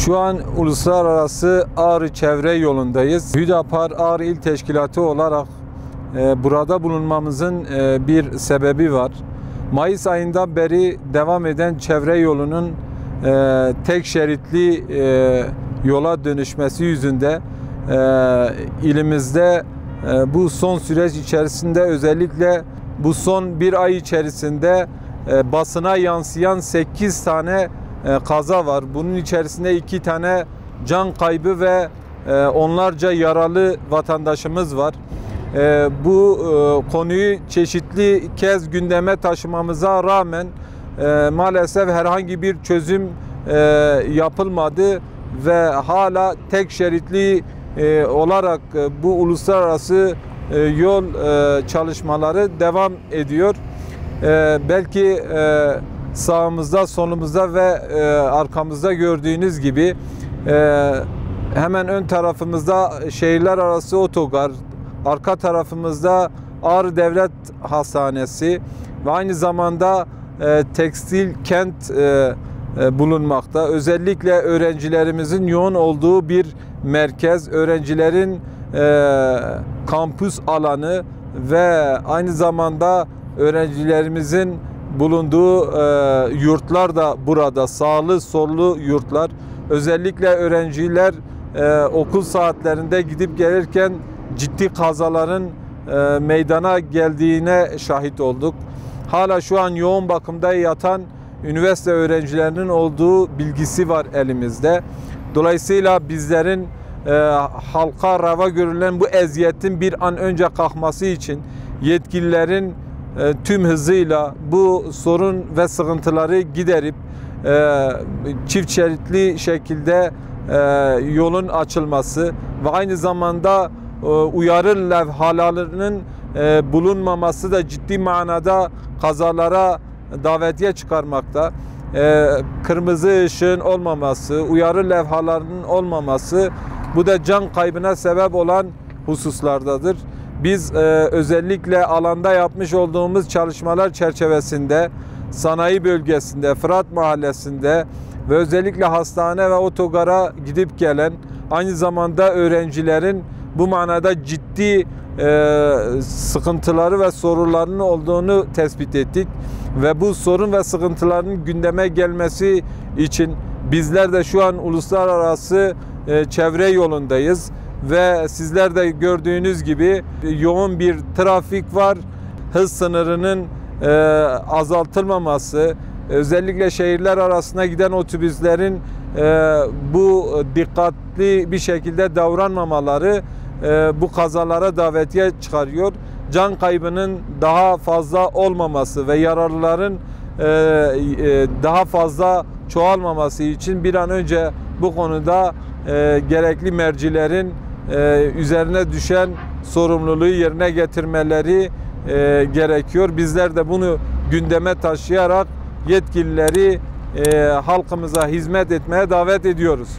Şu an uluslararası Ağrı Çevre Yolu'ndayız. Hüdapar Ağrı İl Teşkilatı olarak burada bulunmamızın bir sebebi var. Mayıs ayından beri devam eden çevre yolunun tek şeritli yola dönüşmesi yüzünde ilimizde bu son süreç içerisinde, özellikle bu son bir ay içerisinde basına yansıyan 8 tane kaza var. Bunun içerisinde 2 tane can kaybı ve onlarca yaralı vatandaşımız var. Bu konuyu çeşitli kez gündeme taşımamıza rağmen maalesef herhangi bir çözüm yapılmadı ve hala tek şeritli olarak bu uluslararası yol çalışmaları devam ediyor. Belki sağımızda, solumuzda ve arkamızda gördüğünüz gibi hemen ön tarafımızda şehirler arası otogar, arka tarafımızda Ağrı Devlet Hastanesi ve aynı zamanda tekstil kent bulunmakta. Özellikle öğrencilerimizin yoğun olduğu bir merkez, öğrencilerin kampüs alanı ve aynı zamanda öğrencilerimizin bulunduğu yurtlar da burada, sağlı sollu yurtlar. Özellikle öğrenciler okul saatlerinde gidip gelirken ciddi kazaların meydana geldiğine şahit olduk. Hala şu an yoğun bakımda yatan üniversite öğrencilerinin olduğu bilgisi var elimizde. Dolayısıyla bizlerin halka rava görülen bu eziyetin bir an önce kalkması için yetkililerin tüm hızıyla bu sorun ve sıkıntıları giderip çift şeritli şekilde yolun açılması ve aynı zamanda uyarı levhalarının bulunmaması da ciddi manada kazalara davetiye çıkarmakta. Kırmızı ışığın olmaması, uyarı levhalarının olmaması, bu da can kaybına sebep olan hususlardadır. Biz özellikle alanda yapmış olduğumuz çalışmalar çerçevesinde sanayi bölgesinde, Fırat Mahallesi'nde ve özellikle hastane ve otogara gidip gelen, aynı zamanda öğrencilerin bu manada ciddi sıkıntıları ve sorunlarının olduğunu tespit ettik. Ve bu sorun ve sıkıntıların gündeme gelmesi için bizler de şu an uluslararası çevre yolundayız. Ve sizler de gördüğünüz gibi yoğun bir trafik var. Hız sınırının azaltılmaması, özellikle şehirler arasına giden otobüslerin bu dikkatli bir şekilde davranmamaları bu kazalara davetiye çıkarıyor. Can kaybının daha fazla olmaması ve yaralıların daha fazla çoğalmaması için bir an önce bu konuda gerekli mercilerin üzerine düşen sorumluluğu yerine getirmeleri gerekiyor. Bizler de bunu gündeme taşıyarak yetkilileri halkımıza hizmet etmeye davet ediyoruz.